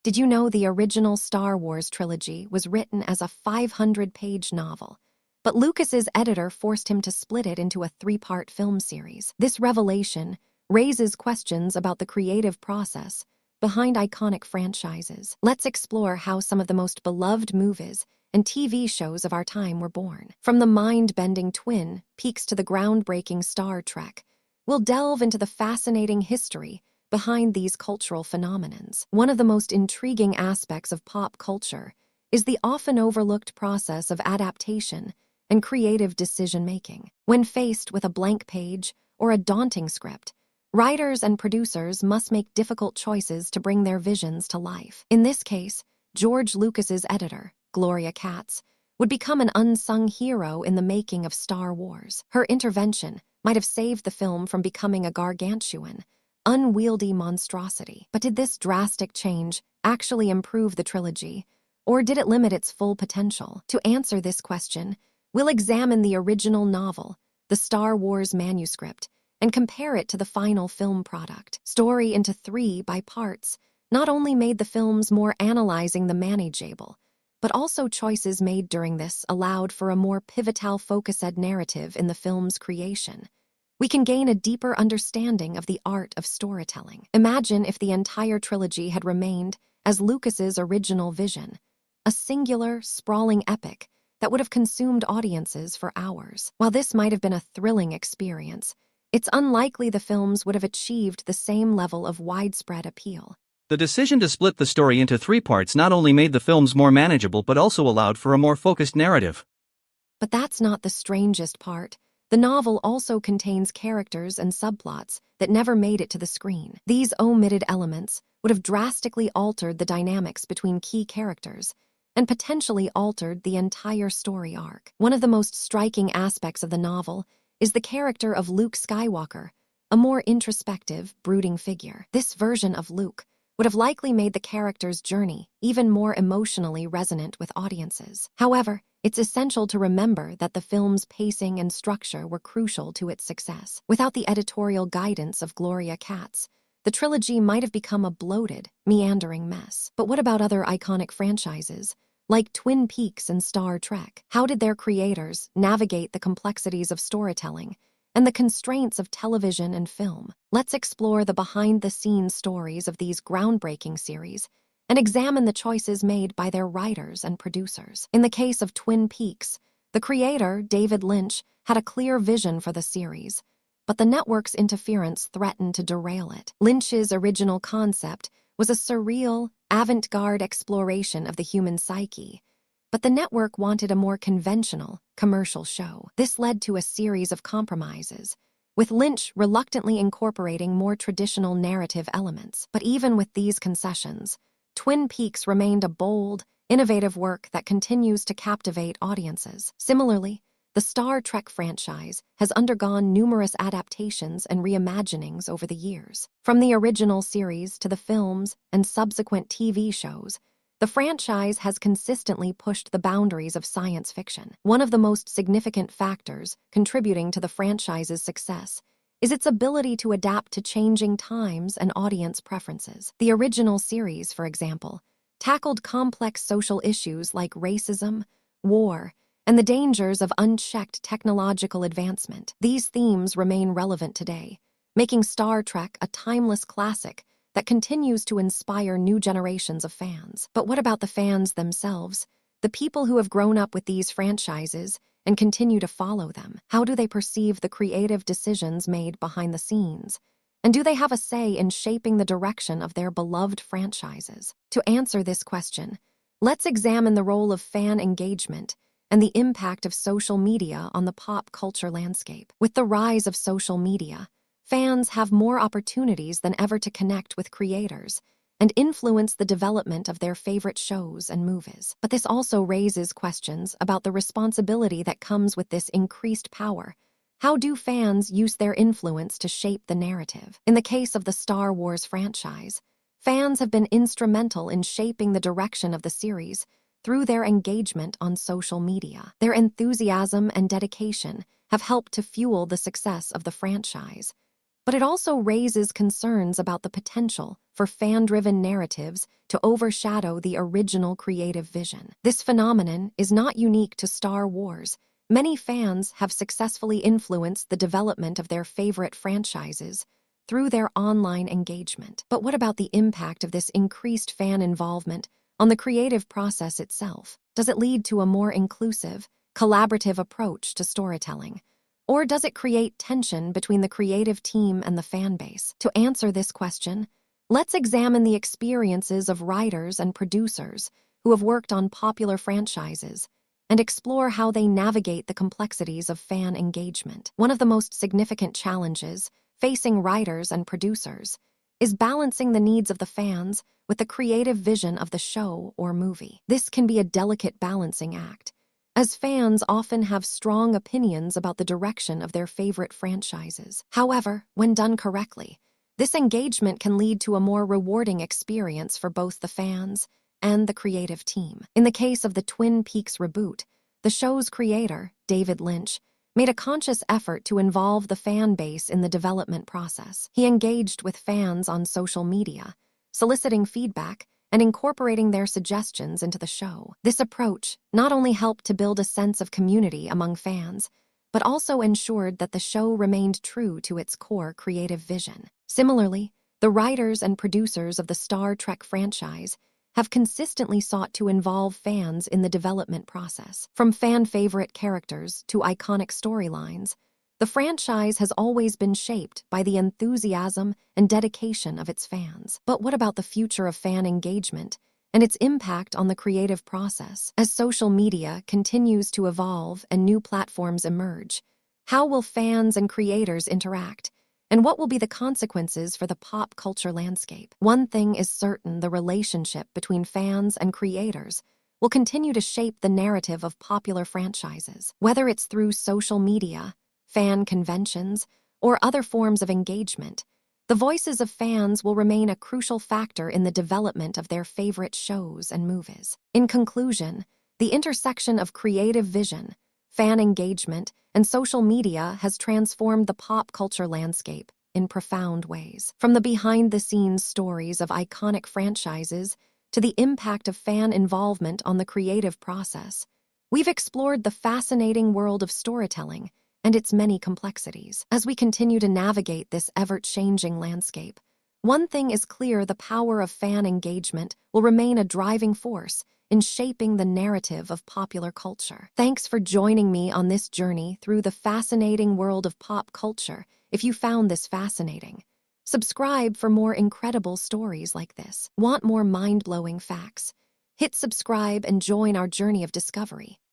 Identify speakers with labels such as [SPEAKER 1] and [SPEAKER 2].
[SPEAKER 1] Did you know the original Star Wars trilogy was written as a 500-page novel, but Lucas's editor forced him to split it into a 3-part film series? This revelation raises questions about the creative process behind iconic franchises. Let's explore how some of the most beloved movies and TV shows of our time were born. From the mind-bending Twin Peaks to the groundbreaking Star Trek, we'll delve into the fascinating history behind these cultural phenomenons. One of the most intriguing aspects of pop culture is the often overlooked process of adaptation and creative decision-making. When faced with a blank page or a daunting script, writers and producers must make difficult choices to bring their visions to life. In this case, George Lucas's editor, Gloria Katz, would become an unsung hero in the making of Star Wars. Her intervention might have saved the film from becoming a gargantuan, unwieldy monstrosity. But did this drastic change actually improve the trilogy, or did it limit its full potential? To answer this question, we'll examine the original novel, the Star Wars manuscript, and compare it to the final film product. Story into 3 by parts not only made the films more analyzing the manageable, but also choices made during this allowed for a more pivotal-focused narrative in the film's creation. We can gain a deeper understanding of the art of storytelling. Imagine if the entire trilogy had remained as Lucas's original vision, a singular, sprawling epic that would have consumed audiences for hours. While this might have been a thrilling experience, it's unlikely the films would have achieved the same level of widespread appeal.
[SPEAKER 2] The decision to split the story into 3 parts not only made the films more manageable but also allowed for a more focused narrative.
[SPEAKER 1] But that's not the strangest part. The novel also contains characters and subplots that never made it to the screen. These omitted elements would have drastically altered the dynamics between key characters and potentially altered the entire story arc. One of the most striking aspects of the novel is the character of Luke Skywalker, a more introspective, brooding figure. This version of Luke would have likely made the character's journey even more emotionally resonant with audiences. However, it's essential to remember that the film's pacing and structure were crucial to its success. Without the editorial guidance of Gloria Katz, the trilogy might have become a bloated, meandering mess. But what about other iconic franchises, like Twin Peaks and Star Trek? How did their creators navigate the complexities of storytelling and the constraints of television and film? Let's explore the behind-the-scenes stories of these groundbreaking series and examine the choices made by their writers and producers. In the case of Twin Peaks, the creator, David Lynch, had a clear vision for the series, but the network's interference threatened to derail it. Lynch's original concept was a surreal, avant-garde exploration of the human psyche, but the network wanted a more conventional, commercial show. This led to a series of compromises, with Lynch reluctantly incorporating more traditional narrative elements. But even with these concessions, Twin Peaks remained a bold, innovative work that continues to captivate audiences. Similarly, the Star Trek franchise has undergone numerous adaptations and reimaginings over the years. From the original series to the films and subsequent TV shows, the franchise has consistently pushed the boundaries of science fiction. One of the most significant factors contributing to the franchise's success is its ability to adapt to changing times and audience preferences. The original series, for example, tackled complex social issues like racism, war, and the dangers of unchecked technological advancement. These themes remain relevant today, making Star Trek a timeless classic that continues to inspire new generations of fans. But what about the fans themselves, the people who have grown up with these franchises and continue to follow them? How do they perceive the creative decisions made behind the scenes? And do they have a say in shaping the direction of their beloved franchises? To answer this question, let's examine the role of fan engagement and the impact of social media on the pop culture landscape. With the rise of social media, fans have more opportunities than ever to connect with creators and influence the development of their favorite shows and movies. But this also raises questions about the responsibility that comes with this increased power. How do fans use their influence to shape the narrative? In the case of the Star Wars franchise, fans have been instrumental in shaping the direction of the series through their engagement on social media. Their enthusiasm and dedication have helped to fuel the success of the franchise. but it also raises concerns about the potential for fan-driven narratives to overshadow the original creative vision. This phenomenon is not unique to Star Wars. Many fans have successfully influenced the development of their favorite franchises through their online engagement. But what about the impact of this increased fan involvement on the creative process itself? Does it lead to a more inclusive, collaborative approach to storytelling? Or does it create tension between the creative team and the fan base? To answer this question, let's examine the experiences of writers and producers who have worked on popular franchises and explore how they navigate the complexities of fan engagement. One of the most significant challenges facing writers and producers is balancing the needs of the fans with the creative vision of the show or movie. This can be a delicate balancing act, as fans often have strong opinions about the direction of their favorite franchises. However, when done correctly, this engagement can lead to a more rewarding experience for both the fans and the creative team. In the case of the Twin Peaks reboot, the show's creator, David Lynch, made a conscious effort to involve the fan base in the development process. He engaged with fans on social media, soliciting feedback and incorporating their suggestions into the show. This approach not only helped to build a sense of community among fans, but also ensured that the show remained true to its core creative vision. Similarly, the writers and producers of the Star Trek franchise have consistently sought to involve fans in the development process. From fan-favorite characters to iconic storylines, the franchise has always been shaped by the enthusiasm and dedication of its fans. But what about the future of fan engagement and its impact on the creative process? As social media continues to evolve and new platforms emerge, how will fans and creators interact? And what will be the consequences for the pop culture landscape? One thing is certain: the relationship between fans and creators will continue to shape the narrative of popular franchises. Whether it's through social media, fan conventions, or other forms of engagement, the voices of fans will remain a crucial factor in the development of their favorite shows and movies. In conclusion, the intersection of creative vision, fan engagement, and social media has transformed the pop culture landscape in profound ways. From the behind-the-scenes stories of iconic franchises to the impact of fan involvement on the creative process, we've explored the fascinating world of storytelling and its many complexities. As we continue to navigate this ever-changing landscape, one thing is clear: the power of fan engagement will remain a driving force in shaping the narrative of popular culture. Thanks for joining me on this journey through the fascinating world of pop culture. If you found this fascinating, subscribe for more incredible stories like this. Want more mind-blowing facts? Hit subscribe and join our journey of discovery.